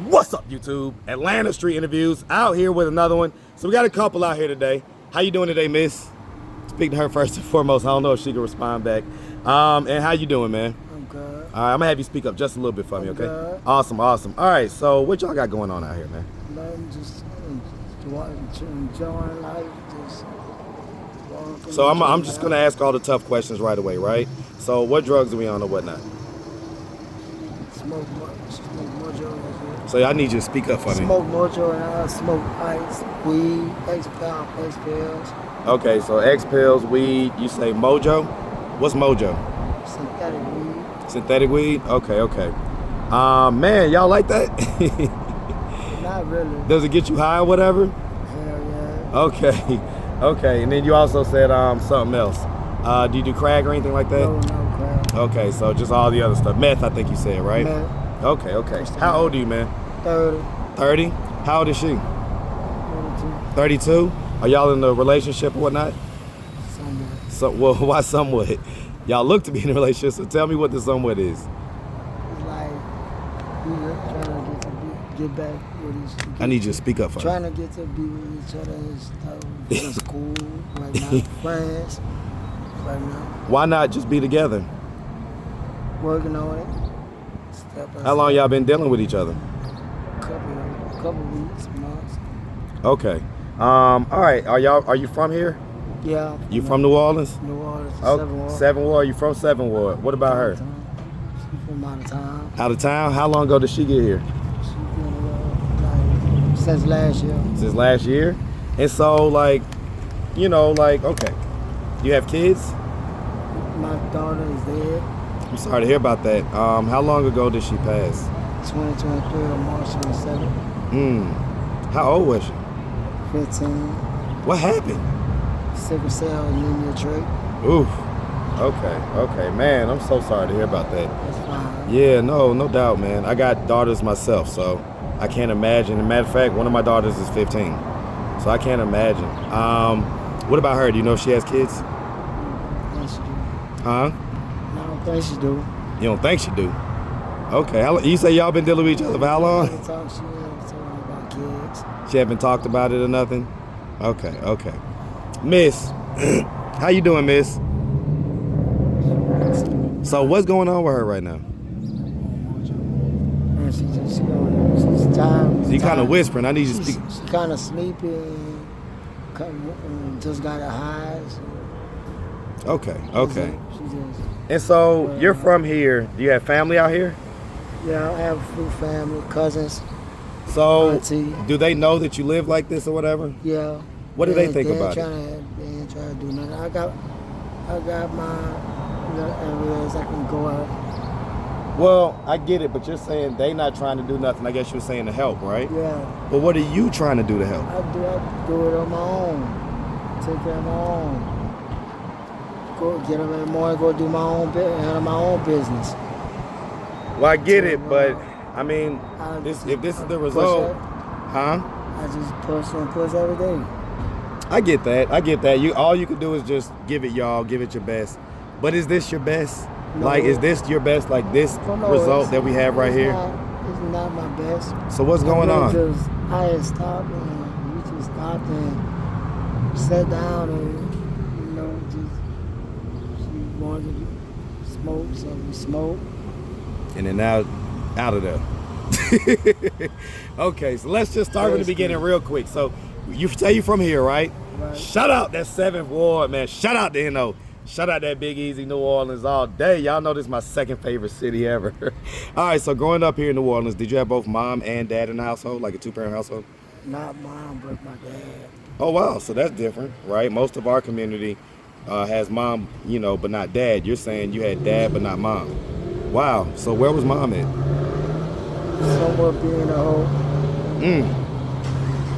What's up, YouTube? Atlanta Street Interviews out here with another one. So we got a couple out here today. How you doing today, miss? Speak to her first and foremost. I don't know if she can respond back. And how you doing, man? I'm good. All right, I'm gonna have you speak up just a little bit for me, okay? Good. Awesome. All right, so what y'all got going on out here, man? Nothing, just enjoying life. Just walking. So I'm just gonna ask all the tough questions right away, right? So what drugs are we on or whatnot? Smoke mojo. So I need you to speak up for me. Smoke mojo and I smoke ice, weed, X pills. Okay, so X pills, weed. You say mojo? What's mojo? Synthetic weed. Synthetic weed? Okay. Man, y'all like that? Not really. Does it get you high or whatever? Hell yeah. Okay. And then you also said something else. Do you do crack or anything like that? No crap. Okay, so just all the other stuff. Meth, I think you said, right? Meth. Okay. How old are you, man? 30. 30? How old is she? 32. 32? Are y'all in a relationship or whatnot? Somewhat. So, well, why somewhat? Y'all look to be in a relationship, so tell me what the somewhat is. It's like we were trying to get back with each other. I need you to speak up for me. Trying to get to be with each other and stuff. It's cool right now. Friends right now. Why not just be together? Working on it. Step by How long step. y'all been dealing with each other? Couple weeks, months. Okay. All right. Are you from here? Yeah. You from New Orleans? New Orleans. Oh, Seven Ward. Seven Ward. You from Seven Ward? What about her? She from out of town. Out of town? How long ago did she get here? She been like since last year. Since last year. And so, like, okay. You have kids? My daughter is dead. I'm sorry to hear about that. How long ago did she pass? 2023 on March 27th. How old was she? 15. What happened? Sickle cell anemia trait. Oof. Okay. Man, I'm so sorry to hear about that. That's fine. Yeah, no doubt, man. I got daughters myself, so I can't imagine. As a matter of fact, one of my daughters is 15, so I can't imagine. What about her? Do you know if she has kids? I think she do. Huh? I don't think she do. You don't think she do? Okay. You say y'all been dealing with each other for how long? She ain't talking about kids. She haven't talked about it or nothing? Okay. Miss, how you doing, miss? So what's going on with her right now? And she's tired. So you kind of whispering. I need you to speak. She kind of sleepy and just got her highs. Okay. She just, And so you're from here. Do you have family out here? yeah, I have a few family, cousins. So Auntie. do they know that you live like this or whatever? Yeah. What do they think about it? They ain't trying to do nothing. I got my areas I can go out. Well, I get it, but you're saying they not trying to do nothing. I guess you're saying to help, right? Yeah. But what are you trying to do to help? I do it on my own. Take care of my own. Go get up in the morning, go do my own handle my own business. Well, I get it, but I mean, if this is the result, huh? I just push every day. I get that. All you can do is just give it your best. But is this your best? No. Like, is this your best? Like this result that we have right here? It's not my best. So what's going on? Because I had stopped and we just stopped and sat down and she wanted to smoke, so we smoked. And then now, out of there. Okay, so let's just start from the beginning real quick. So you say you're from here, right? Right. Shout out that 7th Ward, man. Shout out to NO. Shout out that Big Easy New Orleans all day. Y'all know this is my second favorite city ever. All right, so growing up here in New Orleans, did you have both mom and dad in the household, like a two-parent household? Not mom, but my dad. Oh, wow, so that's different, right? Most of our community has mom, but not dad. You're saying you had dad, but not mom. Wow, so where was mom at? Somewhere being a hoe.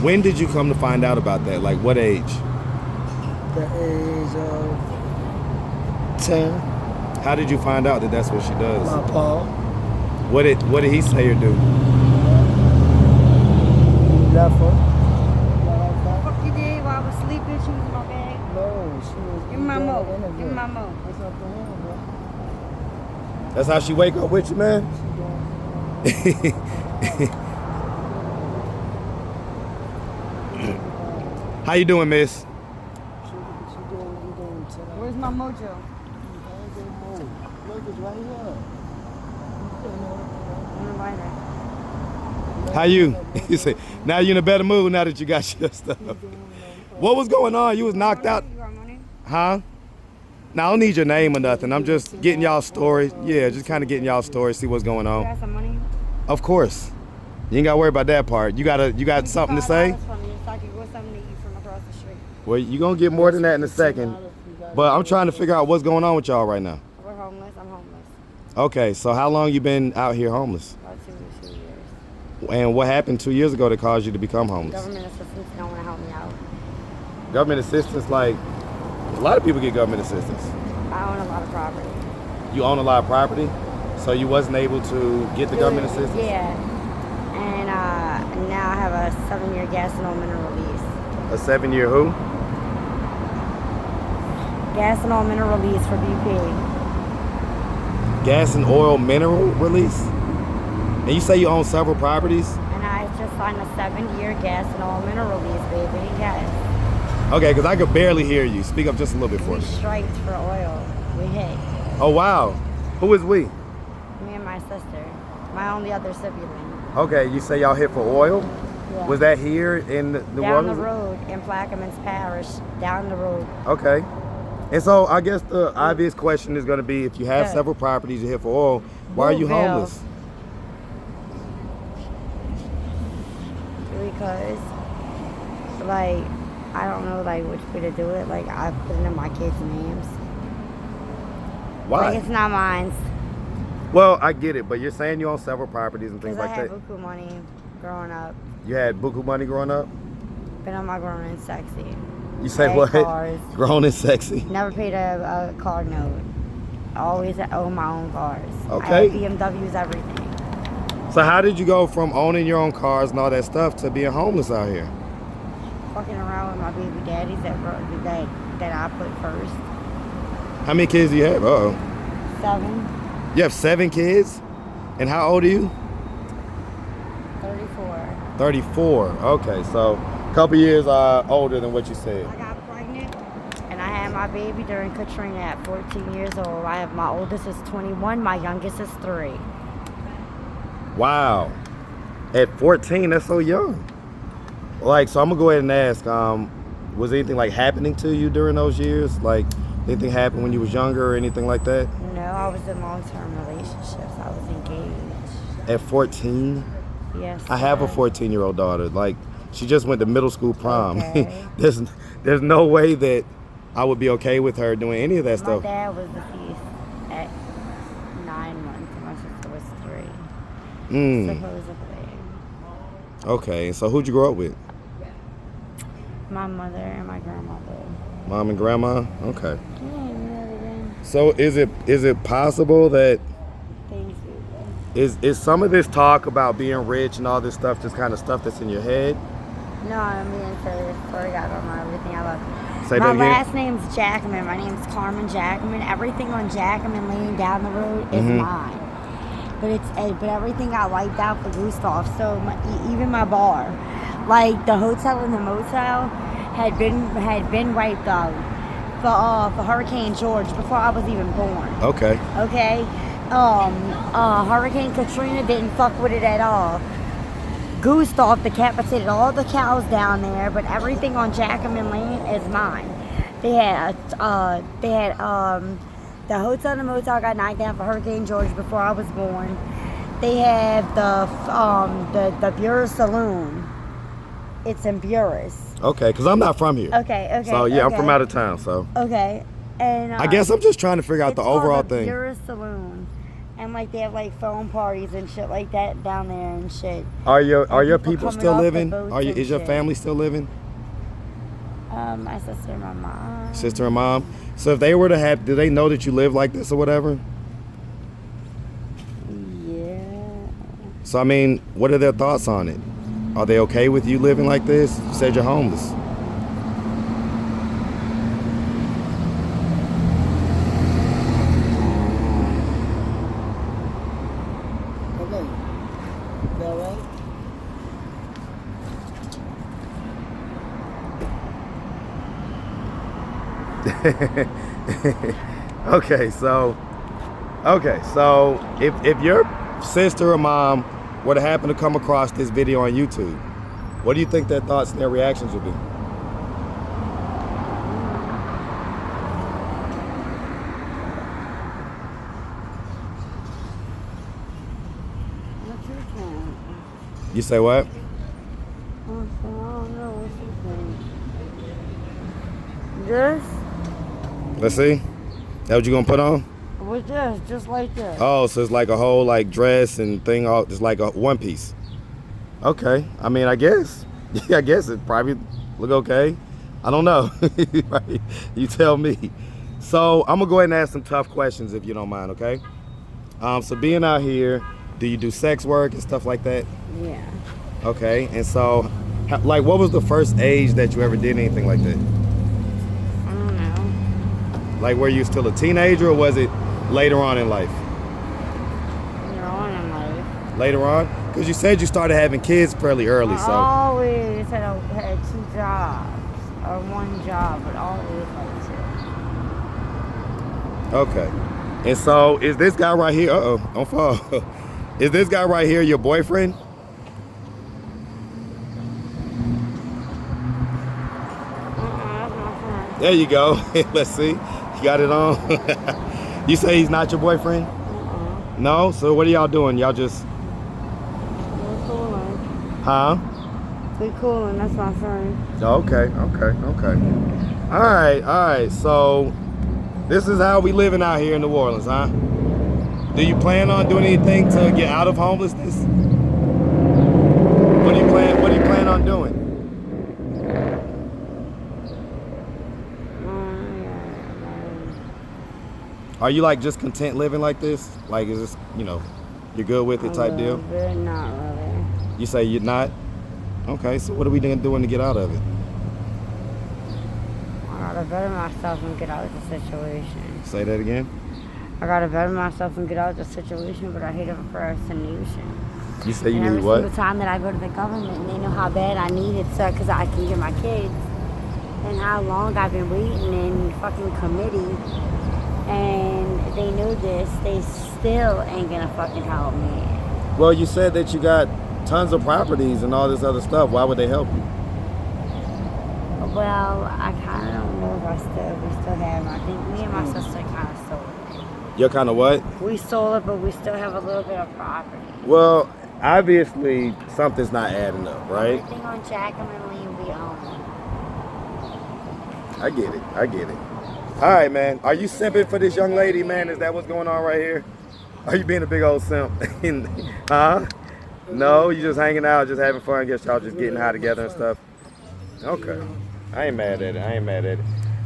When did you come to find out about that? Like what age? The age of 10. How did you find out that that's what she does? My pa. What did he say or do? He left her. What you did while I was sleeping? She was in my bag. No, she was. Give me my mo. interview. Give me my mo. What's up to him, bro? That's how she wake up with you, man? How you doing, miss? Shit, what you doing? What you doing tonight? Where's my mojo? I ain't gonna move. Look, it's right here. I'm gonna buy that. How you? You say, now you in a better mood now that you got your stuff. What was going on? You was knocked out? You got money? Huh? Now, I don't need your name or nothing. I'm just getting y'all story. Yeah, just kind of getting y'all story, see what's going You on. got some money? Of course. You ain't got to worry about that part. You got something to say? $5 from me so I can go something to eat from across the street. Well, you going to get more than that in a second. But I'm trying to figure out what's going on with y'all right now. We're homeless. I'm homeless. Okay, so how long you been out here homeless? About 2 years. And what happened 2 years ago that caused you to become homeless? Government assistance don't want to help me out. Government assistance, like, a lot of people get government assistance. I own a lot of property. You own a lot of property, so you wasn't able to get the government assistance? Yeah. And now I have a 7-year gas and oil mineral release. A 7-year who? Gas and oil mineral release for BP. Gas and oil mineral release? And you say you own several properties? And I just signed a 7-year gas and oil mineral release, baby. Yes. Okay, because I could barely hear you. Speak up just a little bit for We me. striked for oil. We hit. Oh, wow. Who is we? Me and my sister. My only other sibling. Okay, you say y'all hit for oil? Yeah. Was that here in New down Orleans? the road in Plaquemines Parish. Down the road. Okay. And so I guess the obvious question is going to be, if you have Yeah. several properties you hit for oil, why are you Boonville. homeless? Because, like, I don't know, like, which way to do it. Like, I put it in my kids' names. Why? Like, it's not mine. Well, I get it, but you're saying you own several properties and things Because I like had that. buku money growing up. You had buku money growing up? But I'm not grown and sexy. You say had what? cars. Grown and sexy. Never paid a car note. Always own my own cars. Okay. I had BMWs, everything. So how did you go from owning your own cars and all that stuff to being homeless out here? Fucking around with my baby daddies that I put first. How many kids do you have? Uh-oh. 7, You have 7 kids? And how old are you? 34. 34. Okay, so a couple years older than what you said. I got pregnant and I had my baby during Katrina at 14 years old. I have my oldest is 21, my youngest is 3. Wow. At 14, that's so young. Like, so I'm gonna go ahead and ask, was anything like happening to you during those years? Like, anything happened when you was younger or anything like that? No, I was in long-term relationships. I was engaged. At 14? Yes. I have a sir. 14-year-old daughter. Like, she just went to middle school prom. Okay. There's no way that I would be okay with her doing any of that My stuff. dad was deceased at 9 months. And my sister was 3. Mm. Supposedly. Okay, so who'd you grow up with? My mother and my grandmother. Mom and grandma? Okay. Yeah, really did. So is it possible that Things we did. is some of this talk about being rich and all this stuff just kind of stuff that's in your head? No, I'm being serious. Sorry, God, on everything. I love you. Say My that again? last name's Jackman. My name's Carmen Jackman. Everything on Jackman Lane down the road is Mhm. mine. But everything got wiped out for Gustav. So even my bar, like the hotel and the motel, had been wiped out for Hurricane George before I was even born. Okay. Okay, Hurricane Katrina didn't fuck with it at all. Gustav decapitated all the cows down there, but everything on Jackman Lane is mine. They had the hotel and the motel got knocked down for Hurricane George before I was born. They have the Bureau Saloon. It's in Buras. Okay, because I'm not from here. Okay. So yeah, I'm okay. from out of town. So Okay, and I guess I'm just trying to figure out it's the called overall the thing. Bureau Saloon, and like they have like phone parties and shit like that down there and shit. Are your people people coming still off the living? boats Is and your shit. family still living? My sister and my mom. Sister and mom. So if they were to have, do they know that you live like this or whatever? Yeah. So I mean, what are their thoughts on it? Are they okay with you living like this? You said you're homeless. Okay. You all right? Okay, so if your sister or mom were to happen to come across this video on YouTube, what do you think their thoughts and their reactions would be? What you think? You say what? I don't know what you think. This? Let's see. That what you gonna put on? With this, just like this. Oh, so it's like a whole like dress and thing, all just like a one piece. Okay, I mean, I guess. Yeah, I guess it probably look okay. I don't know. Right? You tell me. So I'm gonna go ahead and ask some tough questions if you don't mind, okay? So being out here, do you do sex work and stuff like that? Yeah. Okay, and so, like, what was the first age that you ever did anything like that? I don't know. Like, were you still a teenager or was it later on in life? You're on in life. Later on? Because you said you started having kids fairly early, I so. always had 2 jobs. Or 1 job, but always like 2. Okay. And so, is this guy right here, don't fall. Is this guy right here your boyfriend? That's my friend. There you go. Let's see. You got it on? You say he's not your boyfriend? No? So what are y'all doing? Y'all just, We're cooling. huh? We cooling, that's my friend. Okay. All right. So this is how we living out here in New Orleans, huh? Do you plan on doing anything to get out of homelessness? What do you plan on doing? Are you like just content living like this? Like, is this, you're good with it type deal? But not really. You say you're not? Okay, so what are we doing to get out of it? I gotta better myself and get out of the situation. Say that again? I gotta better myself and get out of the situation, but I hate a procrastination. You say you And need every what? single time that I go to the government, and they know how bad I need it because I can get my kids, and how long I've been waiting in fucking committee, and they know this, they still ain't gonna fucking help me. Well, you said that you got tons of properties and all this other stuff. Why would they help you? Well, I kind of don't know if we still have. I think me and my sister kind of sold it. You're kind of what? We sold it, but we still have a little bit of property. Well, obviously something's not adding up, right? Everything on Jackman Lane we own. I get it. All right, man. Are you simping for this young lady, man? Is that what's going on right here? Are you being a big old simp? Huh? No, you just hanging out, just having fun. Guess y'all just getting high together and stuff. Okay. I ain't mad at it.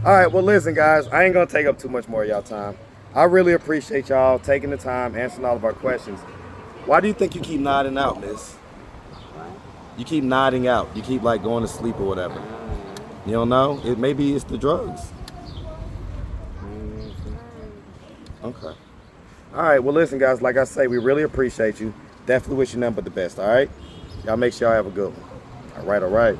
All right, well, listen, guys. I ain't going to take up too much more of y'all time. I really appreciate y'all taking the time, answering all of our questions. Why do you think you keep nodding out, miss? You keep nodding out. You keep, like, going to sleep or whatever. You don't know? Maybe it's the drugs. Okay. All right, well, listen, guys. Like I say, we really appreciate you. Definitely wish you nothing but the best, all right? Y'all make sure y'all have a good one. All right.